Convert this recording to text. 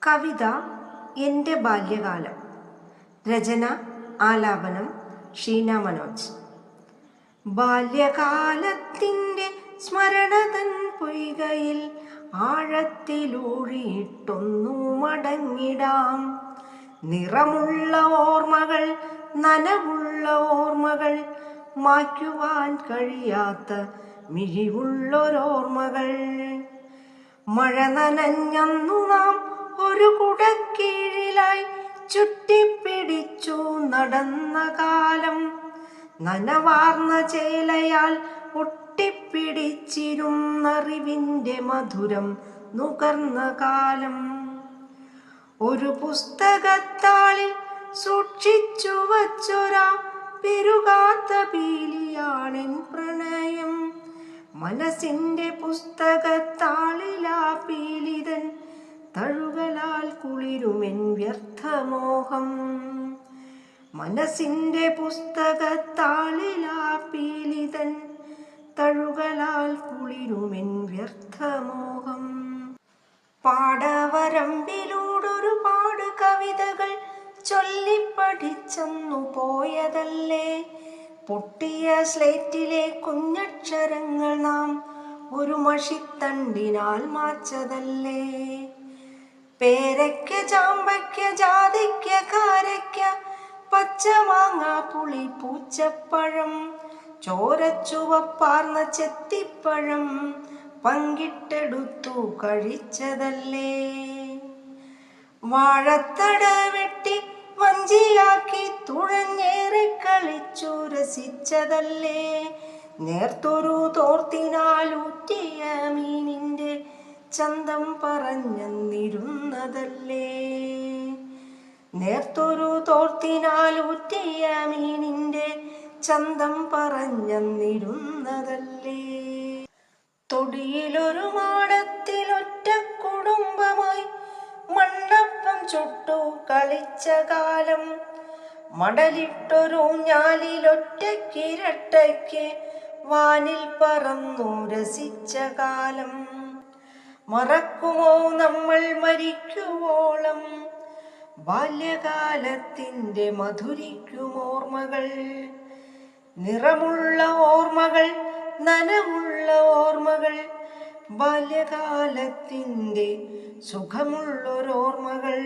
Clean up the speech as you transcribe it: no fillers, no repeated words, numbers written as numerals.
കവിത എൻ്റെ ബാല്യകാലം. രചന ആലാപനം ഷീന മനോജ്. ബാല്യകാലത്തിൻ്റെ സ്മരണതൻ പൊയ്കയിൽ ആഴത്തിലൂഴിയിട്ടൊന്നു മടങ്ങിടാം. നിറമുള്ള ഓർമ്മകൾ, നനവുള്ള ഓർമ്മകൾ, മായ്ക്കുവാൻ കഴിയാത്ത മിഴിവുള്ളൊരോർമ്മകൾ. മഴ നനഞ്ഞന്നു നാം ഒരു കുടക്കീഴിലായി ചുറ്റിപ്പിടിച്ചു നടന്ന കാലം. നനവാർന്ന ചേലയാൽ ഒട്ടിപ്പിടിച്ചിരുന്നറിവിൻ്റെ മധുരം നുകർന്ന കാലം. ഒരു പുസ്തകത്താളിൽ സൂക്ഷിച്ചു വച്ചൊരാ പെരുകാത്ത പീലിയാണെൻ പ്രണയം. മനസ്സിൻ്റെ പുസ്തകത്താളിലാ പീലിതൻ തഴുകലാൽ കുളിരുമെൻ വ്യർത്ഥമോഹം. മനസ്സിൻ്റെ പുസ്തകത്താളിലാ പീലിതൻ തഴുകലാൽ കുളിരുമെൻ വ്യർത്ഥമോഹം. പാടവരമ്പിലൂടൊരുപാട് കവിതകൾ ചൊല്ലിപ്പഠിച്ചെന്നു പോയതല്ലേ. പൊട്ടിയ സ്ലേറ്റിലെ കുഞ്ഞക്ഷരങ്ങൾ നാം ഒരു മഷിത്തണ്ടിനാൽ മാച്ചതല്ലേ. പേരയ്ക്ക, ചാമ്പയ്ക്ക, ജാതിക്ക, കാരയ്ക്ക, പച്ചമാങ്ങ, പുളി, പൂച്ചപ്പഴം, ചോരച്ചുവപ്പാർന്ന ചെത്തിപ്പഴം പങ്കിട്ടെടുത്തു കഴിച്ചതല്ലേ. വാഴത്തട വെട്ടി വഞ്ചിയാക്കി തുഴഞ്ഞേറെ കളിച്ചു രസിച്ചതല്ലേ. നേർത്തൊരു തോർത്തിനാലൂറ്റിയ മീനിൻ്റെ ചന്തം പറഞ്ഞെന്നിരുന്നതല്ലേ. നേർത്തൊരു തോർത്തിനാലൂറ്റിയ മീനിൻ്റെ ചന്തം പറഞ്ഞെന്നിരുന്നതല്ലേ. തൊടിയിലൊരു മാടത്തിലൊറ്റ കുടുംബമായി മണ്ണപ്പം ചുട്ടു കളിച്ച കാലം. മടലിട്ടൊരു ഞാലിലൊറ്റക്കിരട്ടയ്ക്ക് വാനിൽ പറന്നു രസിച്ച കാലം. മറക്കുമോ നമ്മൾ മരിക്കുവോളം ബാല്യകാലത്തിൻ്റെ മധുരിക്കുമോർമ്മകൾ. നിറമുള്ള ഓർമ്മകൾ, നനവുള്ള ഓർമ്മകൾ, ബാല്യകാലത്തിൻ്റെ സുഖമുള്ളൊരോർമ്മകൾ.